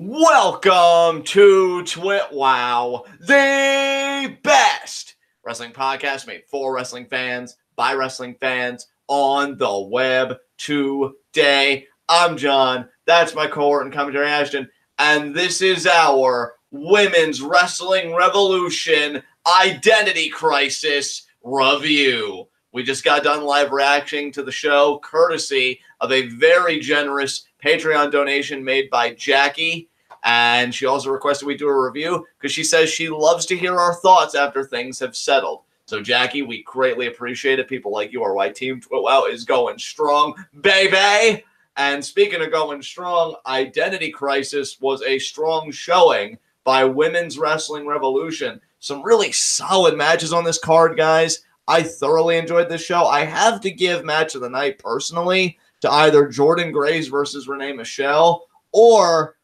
Welcome to TWitWoW, the best wrestling podcast made for wrestling fans, by wrestling fans, on the web today. I'm John, that's my cohort and commentary Ashton, and this is our Women's Wrestling Revolution Identity Crisis review. We just got done live reacting to the show, courtesy of a very generous Patreon donation made by Jackie. And she also requested we do a review because she says she loves to hear our thoughts after things have settled. So, Jackie, we greatly appreciate it. People like you are why Team TWitWoW is going strong, baby. And speaking of going strong, Identity Crisis was a strong showing by Women's Wrestling Revolution. Some really solid matches on this card, guys. I thoroughly enjoyed this show. I have to give Match of the Night personally to either Jordynne Grace versus Renee Michelle or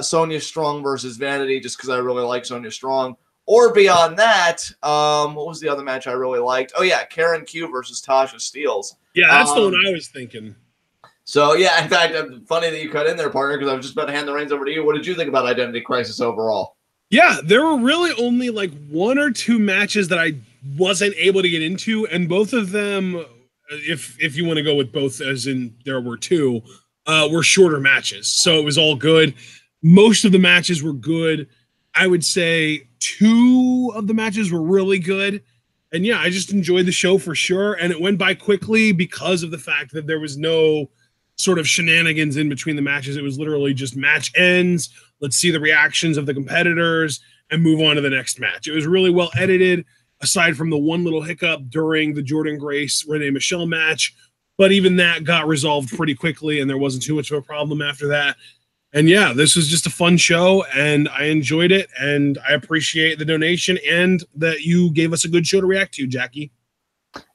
Sonya Strong versus Vanity, just because I really like Sonya Strong. Or beyond that, what was the other match I really liked? Oh, yeah, Karen Q versus Tasha Steelz. Yeah, that's the one I was thinking. So, yeah, in fact, funny that you cut in there, partner, because I was just about to hand the reins over to you. What did you think about Identity Crisis overall? Yeah, there were really only like one or two matches that I wasn't able to get into, and both of them, if you want to go with both, as in there were two, were shorter matches. So it was all good. Most of the matches were good. I would say two of the matches were really good. And yeah, I just enjoyed the show for sure. And it went by quickly because of the fact that there was no sort of shenanigans in between the matches. It was literally just match ends. Let's see the reactions of the competitors and move on to the next match. It was really well edited, aside from the one little hiccup during the Jordynne Grace Renee Michelle match. But even that got resolved pretty quickly, and there wasn't too much of a problem after that. And yeah, this was just a fun show, and I enjoyed it, and I appreciate the donation and that you gave us a good show to react to, Jackie.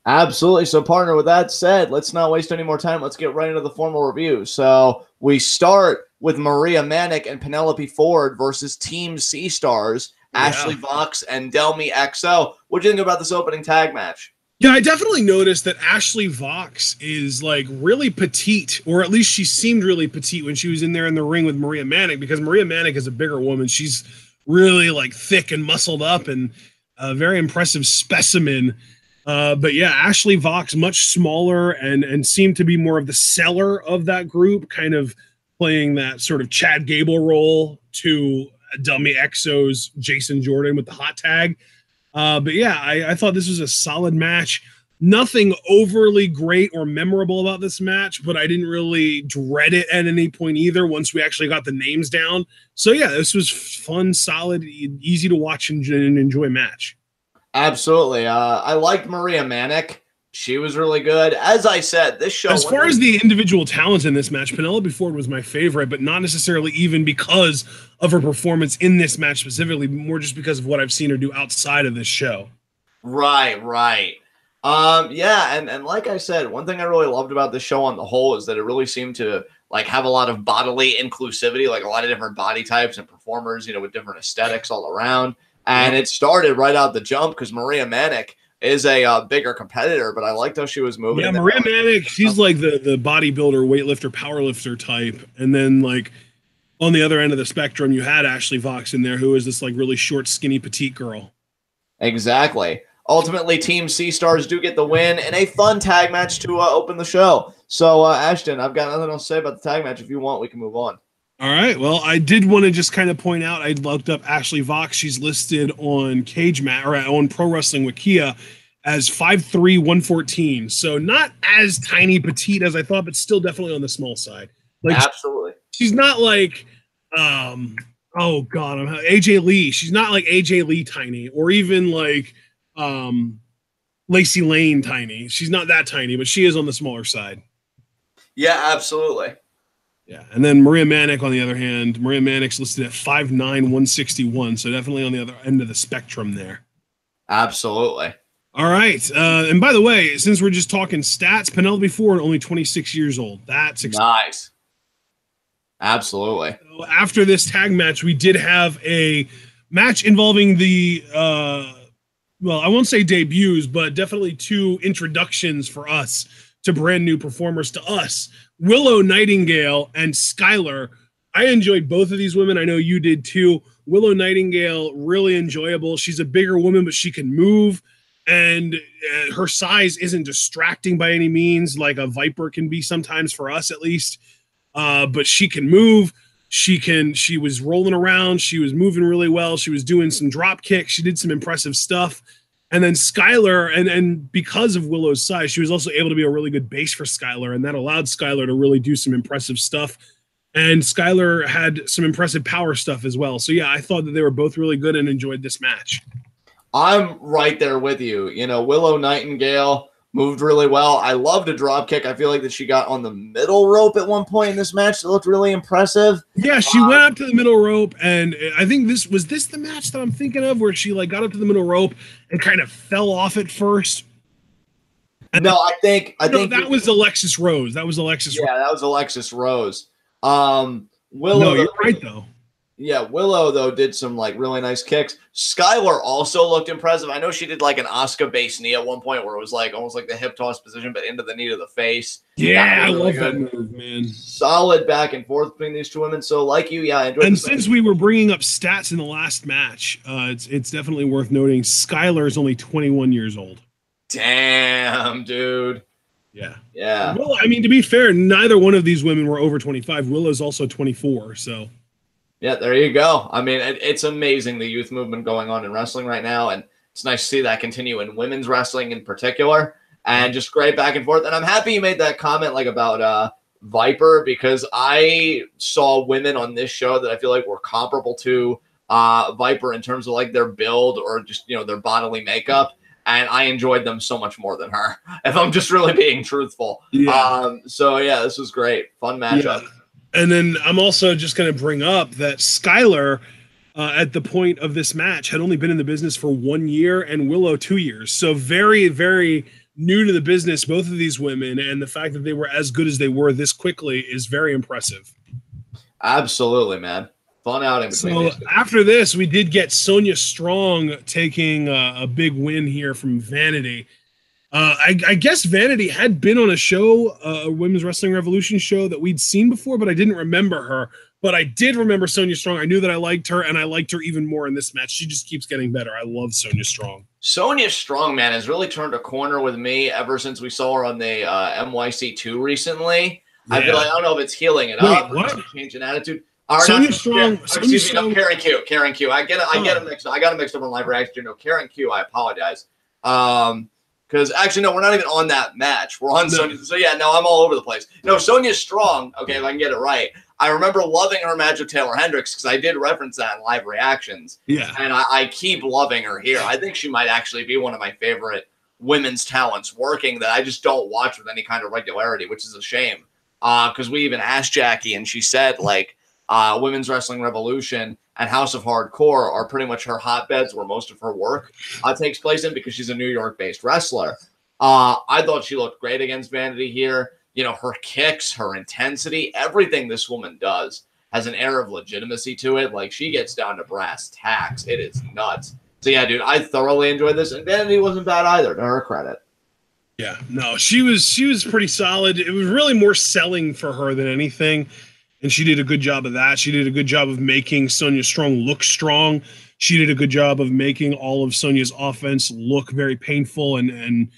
Absolutely. So, partner, with that said, let's not waste any more time. Let's get right into the formal review. So, we start with Maria Manic and Penelope Ford versus Team C Stars, Ashley Vox and Delmi XO. What do you think about this opening tag match? Yeah, I definitely noticed that Ashley Vox is like really petite, or at least she seemed really petite when she was in there in the ring with Maria Manic, because Maria Manic is a bigger woman. She's really like thick and muscled up and a very impressive specimen. But yeah, Ashley Vox, much smaller and seemed to be more of the seller of that group, kind of playing that sort of Chad Gable role to Delmi XO's Jason Jordan with the hot tag. But yeah, I thought this was a solid match. Nothing overly great or memorable about this match, but I didn't really dread it at any point either once we actually got the names down. So yeah, this was fun, solid, easy to watch and enjoy match. Absolutely. I liked Maria Manic. She was really good. As I said, this show... As far as the individual talent in this match, Penelope Ford was my favorite, but not necessarily even because of her performance in this match specifically, more just because of what I've seen her do outside of this show. Right. Yeah, and like I said, one thing I really loved about this show on the whole is that it really seemed to like have a lot of bodily inclusivity, like a lot of different body types and performers, you know, with different aesthetics all around. And it started right out the jump because Maria Manic is a bigger competitor, but I liked how she was moving. Yeah, Maria Manic, she's like the bodybuilder, weightlifter, powerlifter type. And then like on the other end of the spectrum, you had Ashley Vox in there, who is this like really short, skinny, petite girl. Exactly. Ultimately, Team C Stars do get the win in a fun tag match to open the show. So, Ashton, I've got nothing else to say about the tag match. If you want, we can move on. All right. Well, I did want to just kind of point out, I looked up Ashley Vox. She's listed on Cage Match or on Pro Wrestling Wikia as 5'3", 114. So not as tiny petite as I thought, but still definitely on the small side. Like, absolutely. She's not like, oh God, AJ Lee. She's not like AJ Lee tiny, or even like Lacey Lane tiny. She's not that tiny, but she is on the smaller side. Yeah, absolutely. Yeah, and then Maria Manic, on the other hand, Maria Manic's listed at 5'9", 161, so definitely on the other end of the spectrum there. Absolutely. All right, and by the way, since we're just talking stats, Penelope Ford, only 26 years old. That's nice. Absolutely. So after this tag match, we did have a match involving the, well, I won't say debuts, but definitely two introductions for us to brand new performers to us. Willow, Nightingale, and Skylar I enjoyed both of these women. I know you did too. Willow Nightingale, really enjoyable. She's a bigger woman, but she can move, and her size isn't distracting by any means, like a Viper can be sometimes for us at least. But she can move. She was rolling around. She was moving really well. She was doing some drop kicks. She did some impressive stuff. And then Skylar, and because of Willow's size, she was also able to be a really good base for Skylar, and that allowed Skylar to really do some impressive stuff. And Skylar had some impressive power stuff as well. So, yeah, I thought that they were both really good and enjoyed this match. I'm right there with you. You know, Willow Nightingale moved really well. I loved a drop kick. I feel like that she got on the middle rope at one point in this match. That looked really impressive. Yeah, she went up to the middle rope, and I think this was the match that I'm thinking of where she like got up to the middle rope and kind of fell off at first. And no, I think that was Alexis Rose. That was Alexis. Yeah, that was Alexis Rose. Willow. No, you're right though. Yeah, Willow, though, did some, like, really nice kicks. Skylar also looked impressive. I know she did, like, an Asuka-based knee at one point where it was, like, almost like the hip toss position, but into the knee to the face. Yeah, I love that move, man. Solid back and forth between these two women. So, like you, yeah, I enjoyed. And since we were bringing up stats in the last match, it's definitely worth noting Skylar is only 21 years old. Damn, dude. Yeah. Yeah. Well, I mean, to be fair, neither one of these women were over 25. Willow's also 24, so... Yeah, there you go. I mean, it's amazing the youth movement going on in wrestling right now, and it's nice to see that continue in women's wrestling in particular, and just great back and forth. And I'm happy you made that comment like about Viper, because I saw women on this show that I feel like were comparable to Viper in terms of like their build or just, you know, their bodily makeup, and I enjoyed them so much more than her, if I'm just really being truthful. Yeah. So yeah, this was great. Fun matchup. Yeah. And then I'm also just going to bring up that Skylar, at the point of this match, had only been in the business for 1 year, and Willow 2 years. So very, very new to the business, both of these women, and the fact that they were as good as they were this quickly is very impressive. Absolutely, man. Fun outing. So after this, we did get Sonya Strong taking a big win here from Vanity. I guess Vanity had been on a show, a Women's Wrestling Revolution show that we'd seen before, but I didn't remember her. But I did remember Sonya Strong. I knew that I liked her, and I liked her even more in this match. She just keeps getting better. I love Sonya Strong. Sonya Strong, man, has really turned a corner with me ever since we saw her on the NYC2 recently. Yeah. I feel like, I don't know if it's healing it up or change in attitude. Sonya Strong. Excuse me, no, Karen Q. I get it mixed up. I got it mixed up on live reaction. No, Karen Q. I apologize. Because actually, no, we're not even on that match. We're on Sonya. So, yeah, no, I'm all over the place. No, Sonya Strong, okay, if I can get it right. I remember loving her match with Taylor Hendricks because I did reference that in live reactions. Yeah. And I keep loving her here. I think she might actually be one of my favorite women's talents working that I just don't watch with any kind of regularity, which is a shame. Because we even asked Jackie, and she said, like, Women's Wrestling Revolution and House of Hardcore are pretty much her hotbeds where most of her work takes place in because she's a New York-based wrestler. I thought she looked great against Vanity here. You know, her kicks, her intensity, everything this woman does has an air of legitimacy to it. Like, she gets down to brass tacks. It is nuts. So, yeah, dude, I thoroughly enjoyed this. And Vanity wasn't bad either, to her credit. Yeah, no, she was pretty solid. It was really more selling for her than anything. And she did a good job of that. She did a good job of making Sonya Strong look strong. She did a good job of making all of Sonya's offense look very painful and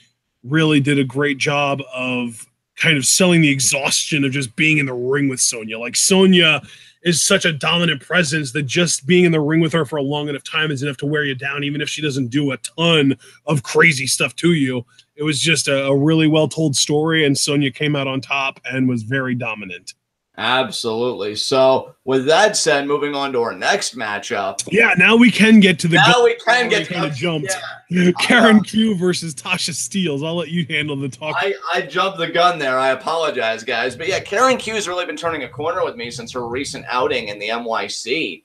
really did a great job of kind of selling the exhaustion of just being in the ring with Sonya. Like, Sonya is such a dominant presence that just being in the ring with her for a long enough time is enough to wear you down, even if she doesn't do a ton of crazy stuff to you. It was just a really well-told story, and Sonya came out on top and was very dominant. Absolutely. So, with that said, moving on to our next matchup. Yeah, now we can get to the. Now we can get to the jumped. Yeah. Karen Q versus Tasha Steelz. I'll let you handle the talk. I jumped the gun there. I apologize, guys. But yeah, Karen Q's really been turning a corner with me since her recent outing in the NYC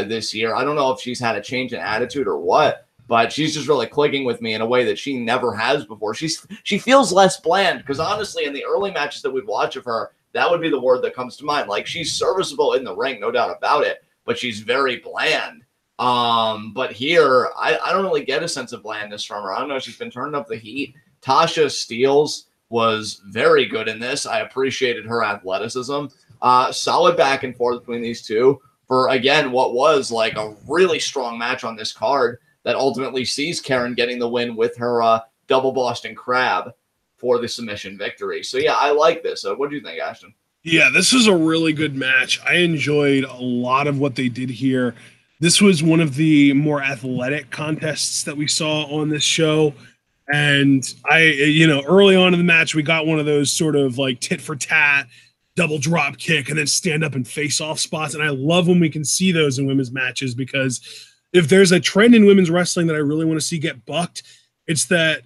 this year. I don't know if she's had a change in attitude or what, but she's just really clicking with me in a way that she never has before. She feels less bland because honestly, in the early matches that we'd watch of her, that would be the word that comes to mind. Like, she's serviceable in the ring, no doubt about it, but she's very bland. But here, I don't really get a sense of blandness from her. I don't know. She's been turning up the heat. Tasha Steelz was very good in this. I appreciated her athleticism. Solid back and forth between these two for, again, what was like a really strong match on this card that ultimately sees Karen getting the win with her double Boston Crab for the submission victory. So, yeah, I like this. What do you think, Ashton? Yeah, this was a really good match. I enjoyed a lot of what they did here. This was one of the more athletic contests that we saw on this show. And early on in the match, we got one of those sort of like tit for tat, double drop kick, and then stand up and face off spots. And I love when we can see those in women's matches, because if there's a trend in women's wrestling that I really want to see get bucked, it's that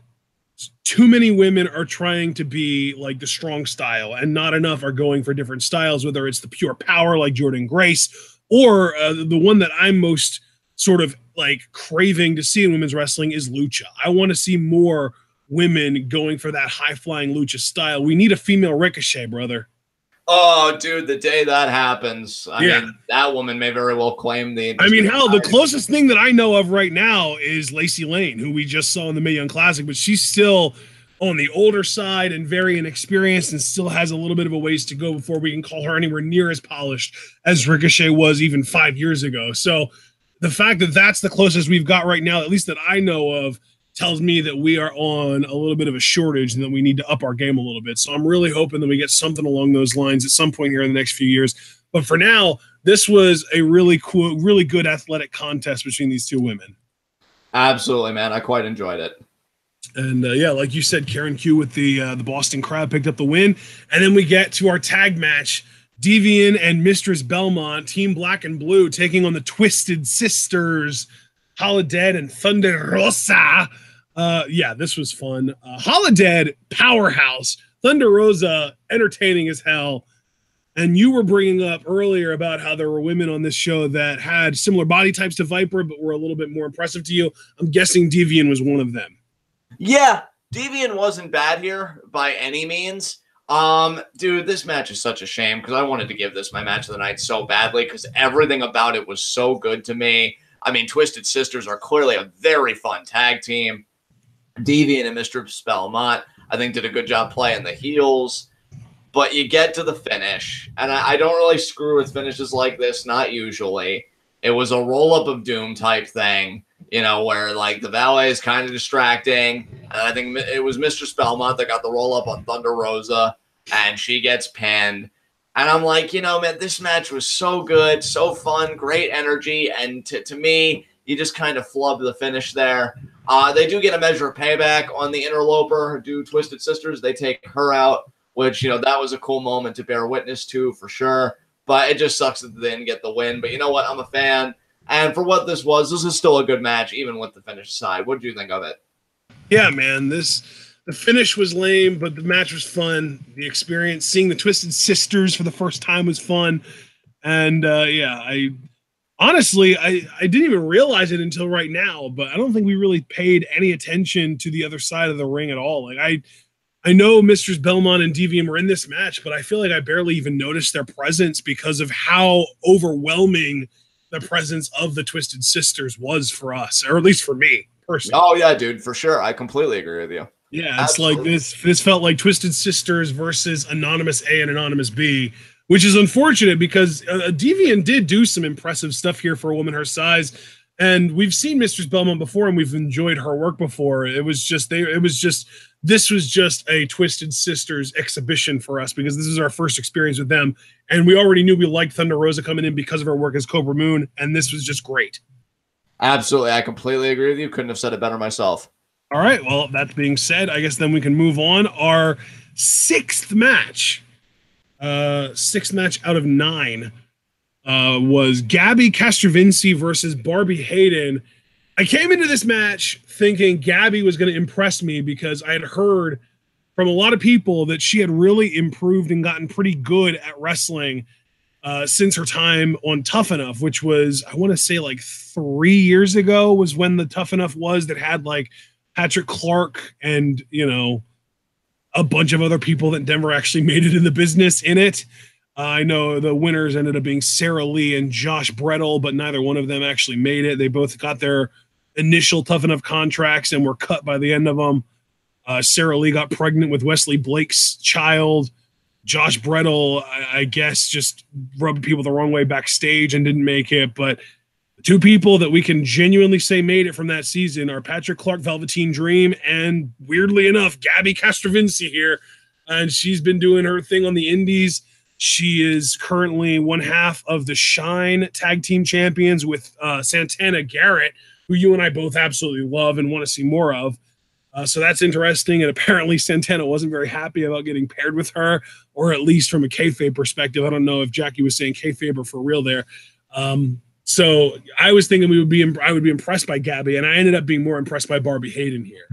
too many women are trying to be like the strong style and not enough are going for different styles, whether it's the pure power like Jordynne Grace or the one that I'm most sort of like craving to see in women's wrestling is lucha. I want to see more women going for that high flying lucha style. We need a female Ricochet, brother. Oh, dude, the day that happens, I mean, that woman may very well claim the... I mean, hell, the closest thing that I know of right now is Lacey Lane, who we just saw in the Mae Young Classic, but she's still on the older side and very inexperienced and still has a little bit of a ways to go before we can call her anywhere near as polished as Ricochet was even 5 years ago. So the fact that that's the closest we've got right now, at least that I know of, tells me that we are on a little bit of a shortage and that we need to up our game a little bit. So I'm really hoping that we get something along those lines at some point here in the next few years. But for now, this was a really cool, really good athletic contest between these two women. Absolutely, man. I quite enjoyed it. And yeah, like you said, Karen Q with the Boston Crab picked up the win. And then we get to our tag match. Davienne and Mistress Belmont, Team Black and Blue, taking on the Twisted Sisters, Holidead and Thunder Rosa. Yeah, this was fun. Holidead, powerhouse. Thunder Rosa, entertaining as hell. And you were bringing up earlier about how there were women on this show that had similar body types to Viper, but were a little bit more impressive to you. I'm guessing Davienne was one of them. Yeah, Davienne wasn't bad here by any means. Dude, this match is such a shame because I wanted to give this my match of the night so badly because everything about it was so good to me. I mean, Twisted Sisters are clearly a very fun tag team. Davienne and Mistress Belmont, I think, did a good job playing the heels. But you get to the finish, and I don't really screw with finishes like this, not usually. It was a roll-up of doom type thing, you know, where, like, the valet is kind of distracting. And I think it was Mistress Belmont that got the roll-up on Thunder Rosa, and she gets pinned. And I'm like, you know, man, this match was so good, so fun, great energy. And to me, you just kind of flubbed the finish there. They do get a measure of payback on the interloper, do Twisted Sisters. They take her out, which, you know, that was a cool moment to bear witness to for sure. But it just sucks that they didn't get the win. But you know what? I'm a fan. And for what this is still a good match, even with the finish aside. What did you think of it? Yeah, man, the finish was lame, but the match was fun. The experience, seeing the Twisted Sisters for the first time was fun. And yeah, I didn't even realize it until right now, but I don't think we really paid any attention to the other side of the ring at all. Like I know Mistress Belmont and Davienne were in this match, but I feel like I barely even noticed their presence because of how overwhelming the presence of the Twisted Sisters was for us, or at least for me personally. Oh yeah, dude, for sure. I completely agree with you. Yeah, it's Absolutely. Like this felt like Twisted Sisters versus Anonymous A and Anonymous B, which is unfortunate because Davienne did do some impressive stuff here for a woman her size. And we've seen Mistress Belmont before and we've enjoyed her work before. This was just a Twisted Sisters exhibition for us because this is our first experience with them. And we already knew we liked Thunder Rosa coming in because of her work as Cobra Moon. And this was just great. Absolutely. I completely agree with you. Couldn't have said it better myself. All right. Well, that being said, I guess then we can move on. Our sixth match out of 9 was Gabi Castrovinci versus Barbi Hayden. I came into this match thinking Gabi was going to impress me because I had heard from a lot of people that she had really improved and gotten pretty good at wrestling since her time on Tough Enough, which was, I want to say like 3 years ago was when the Tough Enough was that had like Patrick Clark and, you know, a bunch of other people that never actually made it in the business in it. I know the winners ended up being Sarah Lee and Josh Brettel, but neither one of them actually made it. They both got their initial Tough Enough contracts and were cut by the end of them. Sarah Lee got pregnant with Wesley Blake's child. Josh Brettel, I guess, just rubbed people the wrong way backstage and didn't make it. But the two people that we can genuinely say made it from that season are Patrick Clark, Velveteen Dream, and weirdly enough, Gabi Castrovinci here. And she's been doing her thing on the indies. She is currently one half of the Shine Tag Team Champions with Santana Garrett, who you and I both absolutely love and want to see more of. So that's interesting. And apparently Santana wasn't very happy about getting paired with her, or at least from a kayfabe perspective. I don't know if Jackie was saying kayfabe or for real there. So I was thinking I would be impressed by Gabi, and I ended up being more impressed by Barbi Hayden here.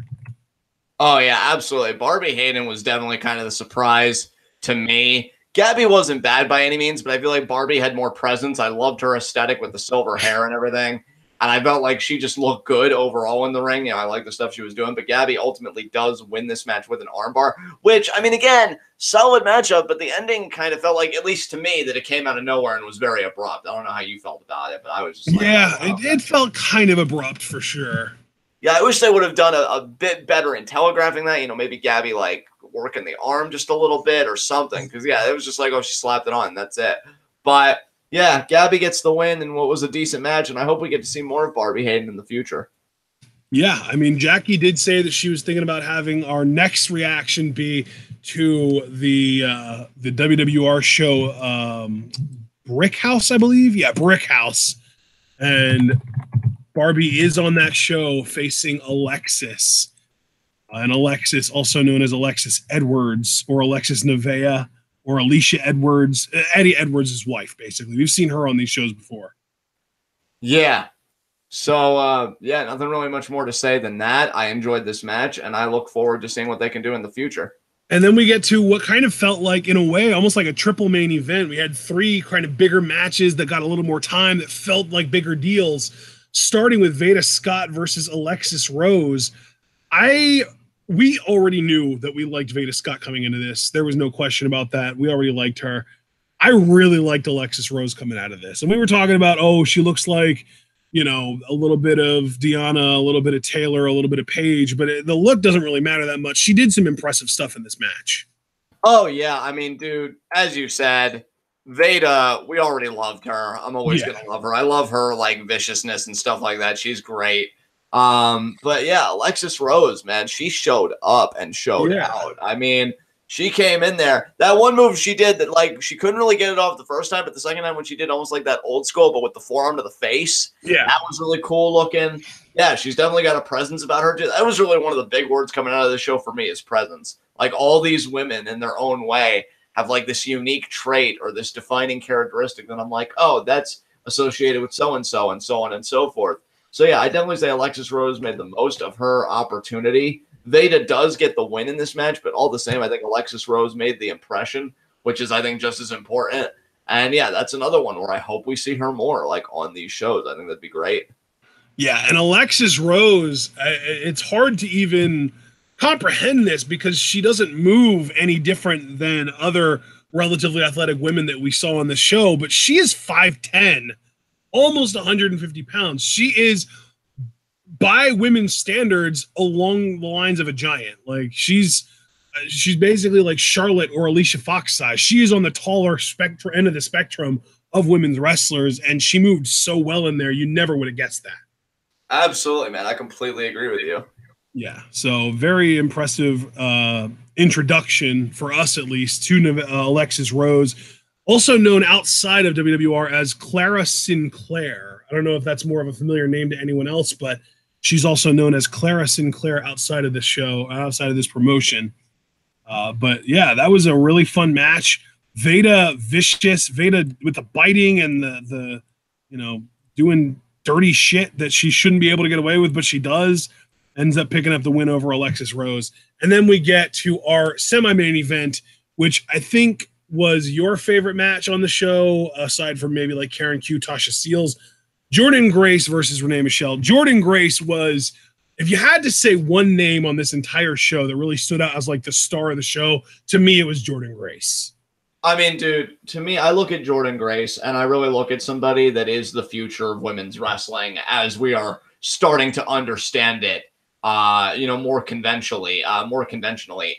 Oh, yeah, absolutely. Barbi Hayden was definitely kind of the surprise to me. Gabi wasn't bad by any means, but I feel like Barbi had more presence. I loved her aesthetic with the silver hair and everything. And I felt like she just looked good overall in the ring. You know, I like the stuff she was doing. But Gabi ultimately does win this match with an armbar, which, I mean, again, solid matchup. But the ending kind of felt like, at least to me, that it came out of nowhere and was very abrupt. I don't know how you felt about it, but I was just like, yeah, it felt kind of abrupt for sure. Yeah, I wish they would have done a bit better in telegraphing that. You know, maybe Gabi, like, working the arm just a little bit or something. Because, yeah, it was just like, oh, she slapped it on. That's it. But yeah, Gabi gets the win in what was a decent match, and I hope we get to see more of Barbi Hayden in the future. Yeah, I mean, Jackie did say that she was thinking about having our next reaction be to the WWR show Brick House, I believe. Yeah, Brick House. And Barbi is on that show facing Alexis. And Alexis, also known as Alexis Edwards or Alexis Nevaeh, or Alicia Edwards, Eddie Edwards' wife, basically. We've seen her on these shows before. Yeah. So, yeah, nothing really much more to say than that. I enjoyed this match, and I look forward to seeing what they can do in the future. And then we get to what kind of felt like, in a way, almost like a triple main event. We had three kind of bigger matches that got a little more time, that felt like bigger deals, starting with Veda Scott versus Alexis Rose. We already knew that we liked Veda Scott coming into this. There was no question about that. We already liked her. I really liked Alexis Rose coming out of this. And we were talking about, oh, she looks like, you know, a little bit of Deanna, a little bit of Taylor, a little bit of Paige, but the look doesn't really matter that much. She did some impressive stuff in this match. Oh, yeah. I mean, dude, as you said, Veda, we already loved her. I'm always going to love her. I love her, like, viciousness and stuff like that. She's great. But yeah, Alexis Rose, man, she showed up and showed out. I mean, she came in there. That one move she did that, like, she couldn't really get it off the first time, but the second time when she did almost like that old school, but with the forearm to the face, that was really cool looking. Yeah, she's definitely got a presence about her. That was really one of the big words coming out of the show for me, is presence. Like, all these women in their own way have like this unique trait or this defining characteristic that I'm like, oh, that's associated with so-and-so and so on and so forth. So, yeah, I definitely say Alexis Rose made the most of her opportunity. Veda does get the win in this match, but all the same, I think Alexis Rose made the impression, which is, I think, just as important. And, yeah, that's another one where I hope we see her more, like, on these shows. I think that'd be great. Yeah, and Alexis Rose, it's hard to even comprehend this because she doesn't move any different than other relatively athletic women that we saw on the show, but she is 5'10", almost 150 pounds. She is, by women's standards, along the lines of a giant. Like, she's basically like Charlotte or Alicia Fox size. She is on the taller end of the spectrum of women's wrestlers, and she moved so well in there, you never would have guessed that. Absolutely, man. I completely agree with you. Yeah, so very impressive introduction, for us at least, to Alexis Rose, also known outside of WWR as Clara Sinclair. I don't know if that's more of a familiar name to anyone else, but she's also known as Clara Sinclair outside of this show, outside of this promotion. But yeah, that was a really fun match. Veda vicious, Veda with the biting and the you know, doing dirty shit that she shouldn't be able to get away with, but she does. Ends up picking up the win over Alexis Rose. And then we get to our semi-main event, which I think was your favorite match on the show, aside from maybe like Karen Q, Tasha Steelz. Jordynne Grace versus Renee Michelle. Jordynne Grace was, if you had to say one name on this entire show that really stood out as like the star of the show, to me, it was Jordynne Grace. I mean, dude, to me, I look at Jordynne Grace and I really look at somebody that is the future of women's wrestling as we are starting to understand it, you know, more conventionally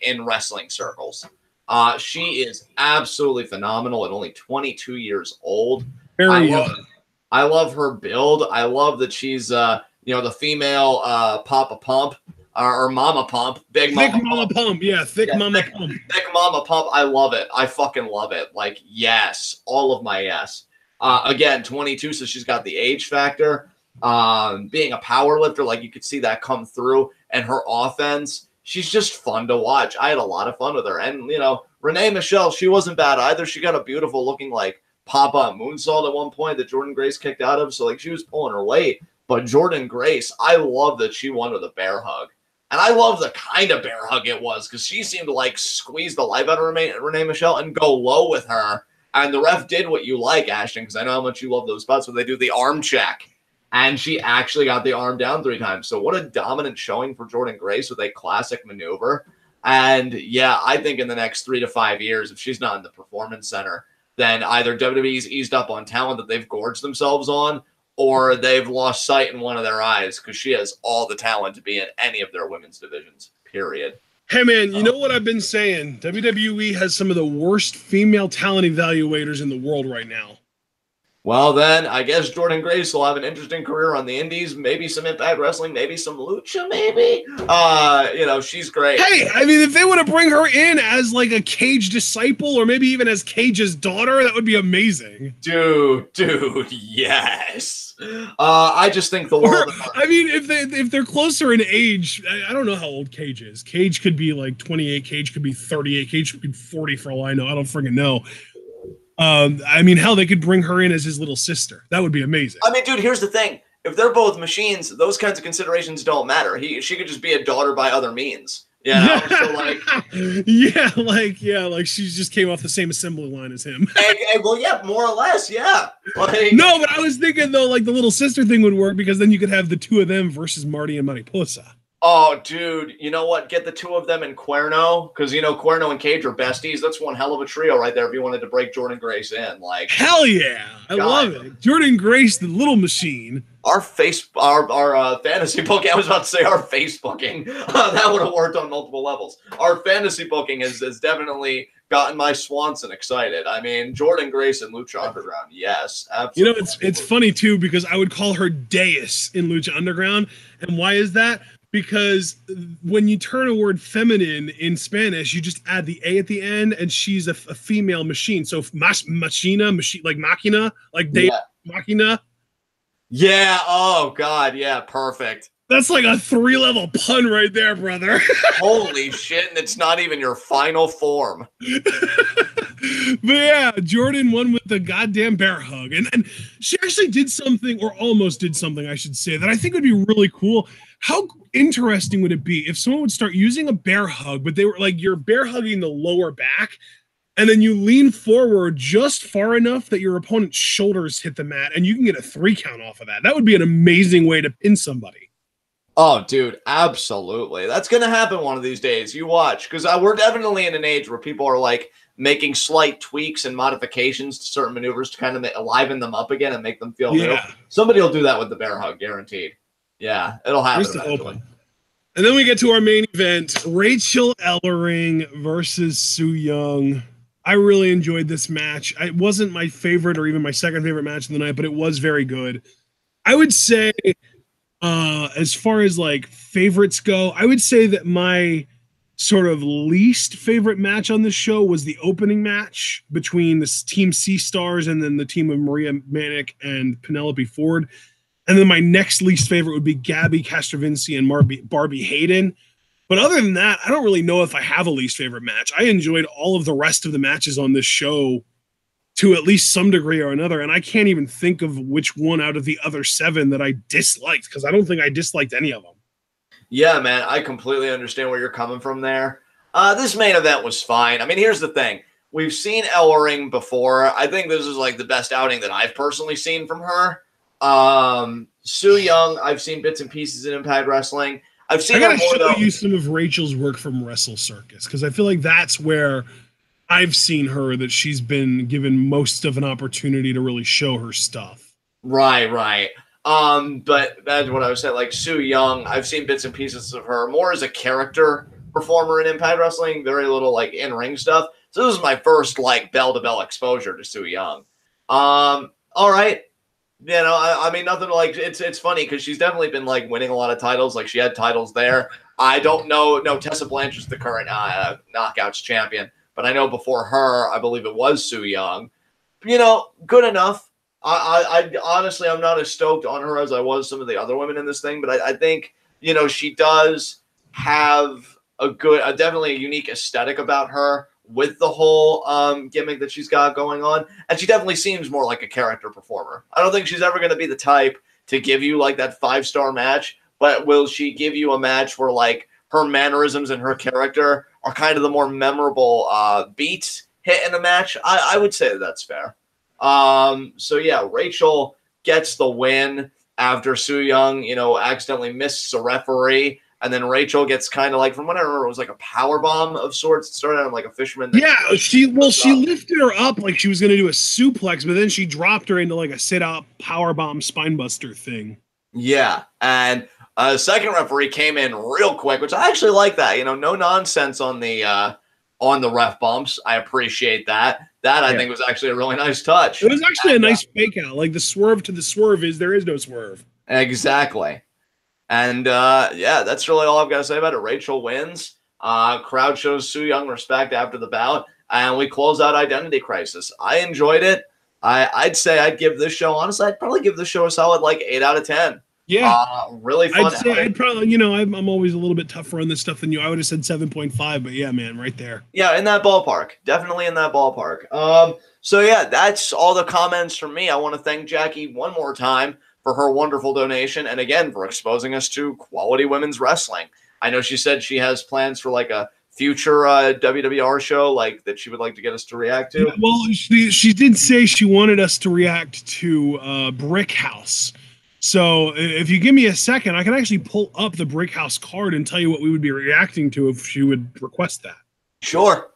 in wrestling circles. She is absolutely phenomenal at only 22 years old. Very young. I love her build. I love that she's, the female Papa Pump or Mama Pump, Thick Mama Pump. Yeah, thick Mama Pump. Thick Mama Pump. I love it. I fucking love it. Like, yes, all of my yes. Again, 22, so she's got the age factor. Being a power lifter, like you could see that come through, and her offense, she's just fun to watch. I had a lot of fun with her. And, Renee Michelle, she wasn't bad either. She got a beautiful looking, like, pop-up moonsault at one point that Jordynne Grace kicked out of. So, like, she was pulling her weight. But Jordynne Grace, I love that she won with a bear hug. And I love the kind of bear hug it was, because she seemed to, like, squeeze the life out of Renee Michelle and go low with her. And the ref did what you like, Ashton, because I know how much you love those spots where they do the arm check. And she actually got the arm down 3 times. So what a dominant showing for Jordynne Grace with a classic maneuver. And, yeah, I think in the next 3 to 5 years, if she's not in the Performance Center, then either WWE's eased up on talent that they've gorged themselves on, or they've lost sight in one of their eyes, because she has all the talent to be in any of their women's divisions, period. Hey, man, you know what I've been saying? WWE has some of the worst female talent evaluators in the world right now. Well, then, I guess Jordynne Grace will have an interesting career on the indies, maybe some Impact Wrestling, maybe some Lucha, maybe. She's great. Hey, I mean, if they want to bring her in as, like, a Cage disciple or maybe even as Cage's daughter, that would be amazing. Dude, yes. I just think the world... I mean, if they're closer in age, I don't know how old Cage is. Cage could be, like, 28. Cage could be 38. Cage could be 40 for all I know. I don't freaking know. I mean, hell, they could bring her in as his little sister. That would be amazing. I mean, dude, here's the thing. If they're both machines, those kinds of considerations don't matter. She could just be a daughter by other means. Yeah. So like, like she just came off the same assembly line as him. Well, yeah, more or less, yeah. Like, no, but I was thinking though, like the little sister thing would work because then you could have the two of them versus Marty and Mariposa. Oh, dude, you know what? Get the two of them in Cuerno, because, Cuerno and Cage are besties. That's one hell of a trio right there if you wanted to break Jordynne Grace in. Like, hell yeah. I love it. Jordynne Grace, the little machine. Our fantasy booking, I was about to say our face booking. That would have worked on multiple levels. Our fantasy booking has definitely gotten my Swanson excited. I mean, Jordynne Grace and Lucha Underground, yes, absolutely. It's funny, too, because I would call her Deus in Lucha Underground. And why is that? Because when you turn a word feminine in Spanish, you just add the A at the end, and she's a female machine. So machina, like máquina, like de máquina. Yeah. Oh, God. Yeah. Perfect. That's like a 3-level pun right there, brother. Holy shit. And it's not even your final form. But yeah, Jordynne won with the goddamn bear hug. And she actually did something, or almost did something, I should say, that I think would be really cool. How interesting would it be if someone would start using a bear hug, but they were like, you're bear hugging the lower back, and then you lean forward just far enough that your opponent's shoulders hit the mat, and you can get a 3 count off of that. That would be an amazing way to pin somebody. Oh, dude, absolutely. That's going to happen one of these days. You watch, because we're definitely in an age where people are like making slight tweaks and modifications to certain maneuvers to kind of liven them up again and make them feel new. Somebody will do that with the bear hug, guaranteed. Yeah, it'll happen eventually. And then we get to our main event, Rachael Ellering versus Su Yung. I really enjoyed this match. It wasn't my favorite or even my second favorite match of the night, but it was very good. I would say, as far as like favorites go, I would say that my sort of least favorite match on this show was the opening match between this Team C Stars and then the team of Maria Manic and Penelope Ford. And then my next least favorite would be Gabi, Castrovinci, and Barbi Hayden. But other than that, I don't really know if I have a least favorite match. I enjoyed all of the rest of the matches on this show to at least some degree or another. And I can't even think of which one out of the other 7 that I disliked, because I don't think I disliked any of them. Yeah, man, I completely understand where you're coming from there. This main event was fine. I mean, here's the thing. We've seen Ellering before. I think this is like the best outing that I've personally seen from her. Su Yung, I've seen bits and pieces in Impact Wrestling. I gotta show you some of Rachel's work from Wrestle Circus, because I feel like that's where I've seen her, that she's been given most of an opportunity to really show her stuff. Right. But that's what I was saying. Like Su Yung, I've seen bits and pieces of her more as a character performer in Impact Wrestling, very little like in-ring stuff. So this is my first like bell-to-bell exposure to Su Yung. All right. You know, I mean, nothing like it's funny because she's definitely been like winning a lot of titles. Like she had titles there. I don't know. No, Tessa Blanchard's the current Knockouts champion, but I know before her, I believe it was Su Yung. You know, good enough. I honestly, I'm not as stoked on her as I was some of the other women in this thing, but I think, you know, she does have definitely a unique aesthetic about her with the whole gimmick that she's got going on. And she definitely seems more like a character performer. I don't think she's ever going to be the type to give you like that 5-star match, but will she give you a match where like her mannerisms and her character are kind of the more memorable beats hit in a match? I would say that's fair. So yeah, Rachael gets the win after Su Yung, you know, accidentally missed a referee. And then Rachael gets kind of like, from what I remember, it was like a power bomb of sorts. It started out like a fisherman. Yeah, she lifted her up like she was going to do a suplex, but then she dropped her into like a sit-up power bomb spinebuster thing. Yeah, and second referee came in real quick, which I actually like that. You know, no nonsense on the ref bumps. I appreciate that. I think was actually a really nice touch. It was actually a nice fake out. Like the swerve to the swerve is there is no swerve. Exactly. And yeah, that's really all I've got to say about it. Rachael wins. Crowd shows Su Yung respect after the bout, and we close out Identity Crisis. I enjoyed it. I'd say I'd give this show, honestly, I'd probably give this show a solid like 8 out of 10. Yeah, really fun. I'd probably, you know, I'm always a little bit tougher on this stuff than you. I would have said 7.5, but yeah, man, right there. Yeah, in that ballpark, definitely in that ballpark. So yeah, that's all the comments from me. I want to thank Jackie one more time for her wonderful donation, and again for exposing us to quality women's wrestling. I know she said she has plans for like a future WWR show, like that she would like to get us to react to. Yeah, well, she did say she wanted us to react to Brick House. So if you give me a second, I can actually pull up the Brick House card and tell you what we would be reacting to if she would request that. Sure.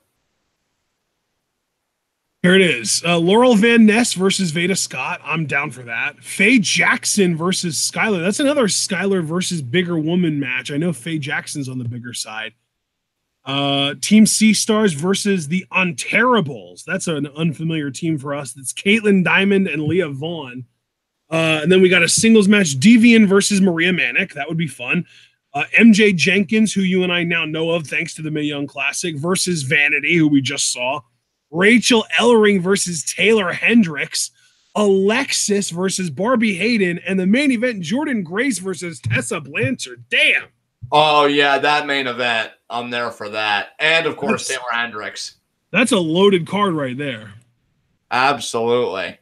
Here it is. Laurel Van Ness versus Veda Scott. I'm down for that. Faye Jackson versus Skylar. That's another Skylar versus bigger woman match. I know Faye Jackson's on the bigger side. Team Sea Stars versus the Ontariables. That's an unfamiliar team for us. That's Caitlin Diamond and Leah Vaughn. And then we got a singles match, Davienne versus Maria Manic. That would be fun. MJ Jenkins, who you and I now know of thanks to the Mae Young Classic, versus Vanity, who we just saw. Rachael Ellering versus Taylor Hendricks. Alexis versus Barbi Hayden. And the main event, Jordynne Grace versus Tessa Blanchard. Damn. Oh, yeah, that main event. I'm there for that. And, of course, Taylor Hendricks. That's a loaded card right there. Absolutely.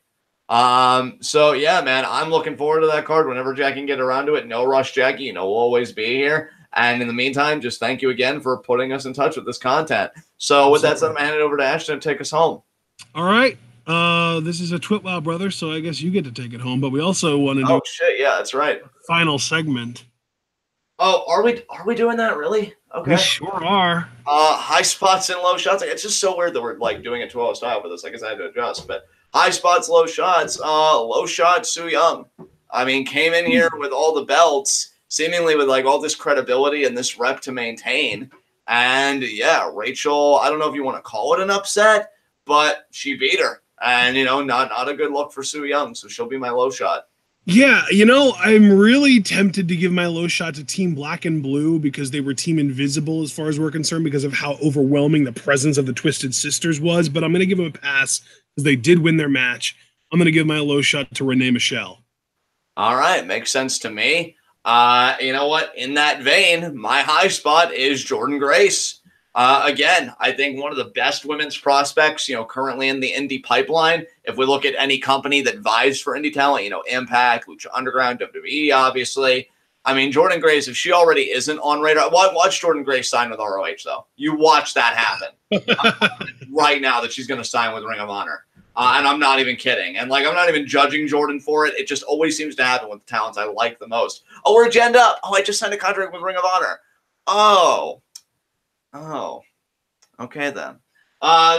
So, yeah, man, I'm looking forward to that card whenever Jack can get around to it. No rush, Jackie. You know, we'll always be here. And in the meantime, just thank you again for putting us in touch with this content. So with that said, I'm going to hand it over to Ashton to take us home. All right. This is a TWitWoW, brother, so I guess you get to take it home. But we also want to do shit, yeah, that's right. Final segment. Oh, are we doing that, really? Okay. We sure are. High spots and low shots. It's just so weird that we're like doing a 2-0 style for this. I guess I had to adjust. But high spots, low shots. Low shot, Su Yung. I mean, came in here with all the belts, seemingly with like all this credibility and this rep to maintain. And yeah, Rachael, I don't know if you want to call it an upset, but she beat her. And, you know, not a good look for Su Yung, so she'll be my low shot. Yeah, you know, I'm really tempted to give my low shot to Team Black and Blue because they were Team Invisible as far as we're concerned because of how overwhelming the presence of the Twisted Sisters was. But I'm going to give them a pass because they did win their match. I'm going to give my low shot to Renee Michelle. All right, makes sense to me. You know what? In that vein, my high spot is Jordynne Grace. Again, I think one of the best women's prospects, you know, currently in the indie pipeline. If we look at any company that vies for indie talent, you know, Impact, Lucha Underground, WWE, obviously. I mean, Jordynne Grace, if she already isn't on radar, watch Jordynne Grace sign with ROH, though. You watch that happen right now that she's going to sign with Ring of Honor. And I'm not even kidding. And, like, I'm not even judging Jordynne for it. It just always seems to happen with the talents I like the most. Oh, where'd you end up? Oh, I just signed a contract with Ring of Honor. Oh, okay then.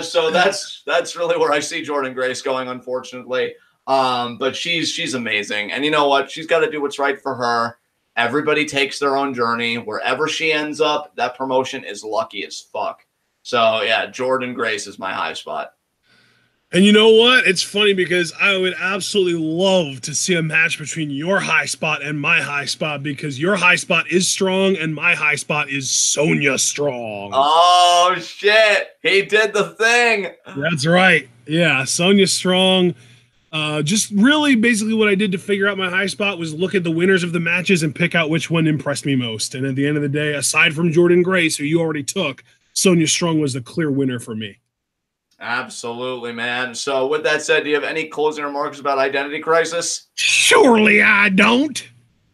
So that's really where I see Jordynne Grace going, unfortunately. But she's amazing. And you know what? She's got to do what's right for her. Everybody takes their own journey. Wherever she ends up, that promotion is lucky as fuck. So, yeah, Jordynne Grace is my high spot. And you know what? It's funny because I would absolutely love to see a match between your high spot and my high spot, because your high spot is strong and my high spot is Sonya strong. Oh, shit. He did the thing. That's right. Yeah, Sonya strong. Just really basically what I did to figure out my high spot was look at the winners of the matches and pick out which one impressed me most. And at the end of the day, aside from Jordynne Grace, who you already took, Sonya strong was the clear winner for me. Absolutely, man. So with that said, do you have any closing remarks about Identity Crisis? Surely I don't.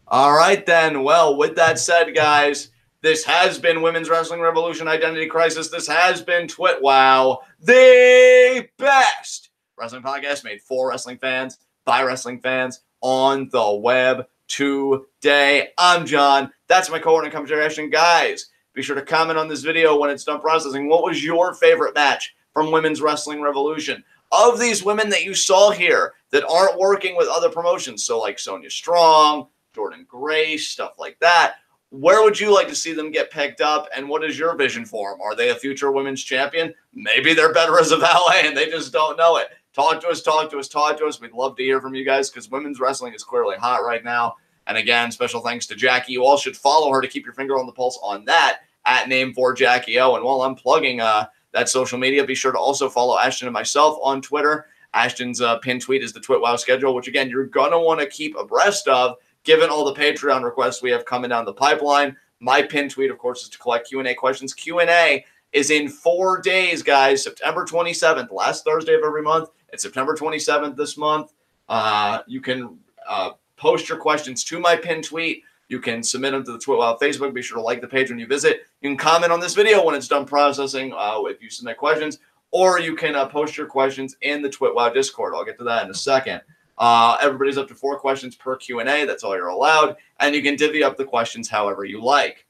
All right, then. Well, with that said, guys, this has been Women's Wrestling Revolution Identity Crisis. This has been TWitWoW, the best wrestling podcast made for wrestling fans, by wrestling fans, on the web today. I'm John. That's my co-owner and commentary Ashton. Guys, be sure to comment on this video when it's done processing. What was your favorite match from Women's Wrestling Revolution? Of these women that you saw here that aren't working with other promotions, so like Sonya Strong, Jordynne Grace, stuff like that, where would you like to see them get picked up, and what is your vision for them? Are they a future women's champion? Maybe they're better as a valet and they just don't know it. Talk to us, talk to us, talk to us. We'd love to hear from you guys because women's wrestling is clearly hot right now. And again, special thanks to Jackie. You all should follow her to keep your finger on the pulse on that at Name4JackieO. And while I'm plugging that social media, be sure to also follow Ashton and myself on Twitter. Ashton's pinned tweet is the TWitWoW schedule, which again, you're going to want to keep abreast of given all the Patreon requests we have coming down the pipeline. My pinned tweet, of course, is to collect Q&A questions. Q&A is in 4 days, guys. September 27th, last Thursday of every month. It's September 27th this month. You can post your questions to my pinned tweet. You can submit them to the TWitWoW Facebook. Be sure to like the page when you visit. You can comment on this video when it's done processing if you submit questions, or you can post your questions in the TWitWoW Discord. I'll get to that in a second. Everybody's up to 4 questions per Q&A. That's all you're allowed. And you can divvy up the questions however you like.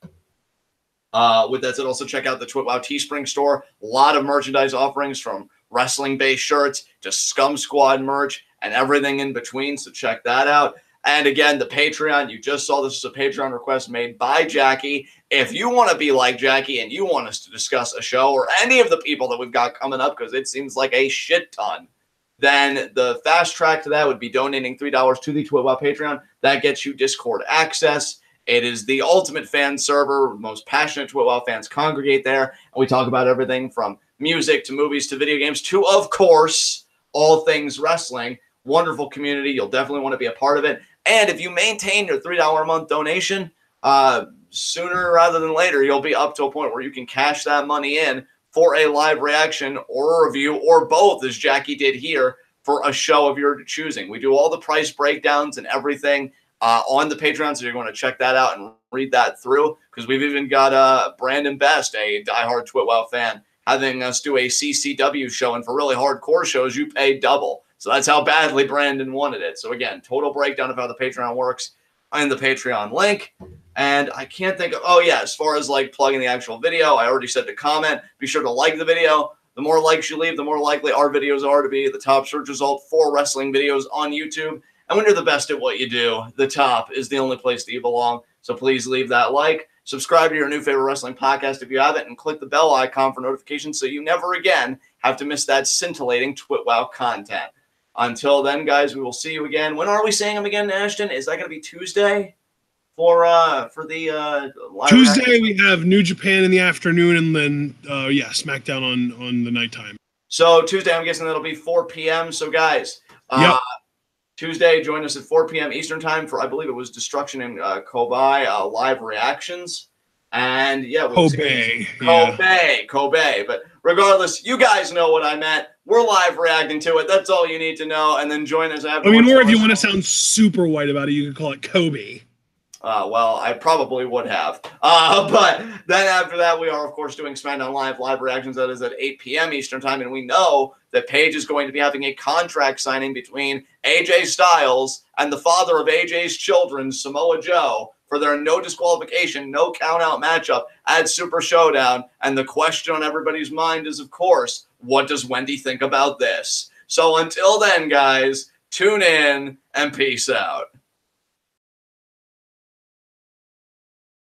With that said, also check out the TWitWoW Teespring store. A lot of merchandise offerings from wrestling-based shirts to Scum Squad merch and everything in between. So check that out. And again, the Patreon, you just saw this is a Patreon request made by Jackie. If you want to be like Jackie and you want us to discuss a show or any of the people that we've got coming up, because it seems like a shit ton, then the fast track to that would be donating $3 to the TWitWoW Patreon. That gets you Discord access. It is the ultimate fan server. Most passionate TWitWoW fans congregate there. And we talk about everything from music to movies to video games to, of course, all things wrestling. Wonderful community. You'll definitely want to be a part of it. And if you maintain your $3 a month donation, sooner rather than later, you'll be up to a point where you can cash that money in for a live reaction or a review or both, as Jackie did here, for a show of your choosing. We do all the price breakdowns and everything on the Patreon, so you're going to check that out and read that through, because we've even got Brandon Best, a diehard TWitWoW fan, having us do a CCW show, and for really hardcore shows, you pay double. So that's how badly Brandon wanted it. So again, total breakdown of how the Patreon works in the Patreon link. And I can't think of, oh yeah, as far as like plugging the actual video, I already said to comment. Be sure to like the video. The more likes you leave, the more likely our videos are to be the top search result for wrestling videos on YouTube. And when you're the best at what you do, the top is the only place that you belong. So please leave that like. Subscribe to your new favorite wrestling podcast if you haven't, and click the bell icon for notifications so you never again have to miss that scintillating TWitWoW content. Until then, guys, we will see you again. When are we seeing them again, Ashton? Is that going to be Tuesday for the live Tuesday reaction? we have New Japan in the afternoon, and then SmackDown on the nighttime. So Tuesday, I'm guessing that'll be 4 p.m. So guys, Tuesday, join us at 4 p.m. Eastern time for, I believe it was Destruction in Kobe live reactions. And yeah, Kobe. But regardless, you guys know what I meant. We're live reacting to it. That's all you need to know. And then join us after. I mean, or if you want to sound super white about it, you could call it Kobe. Well, I probably would have. But then after that, we are, of course, doing SmackDown live reactions. That is at 8 p.m. Eastern time. And we know that Paige is going to be having a contract signing between AJ Styles and the father of AJ's children, Samoa Joe, for their no disqualification, no count-out matchup at Super Showdown. And the question on everybody's mind is, of course, what does Wendy think about this? So until then, guys, tune in and peace out.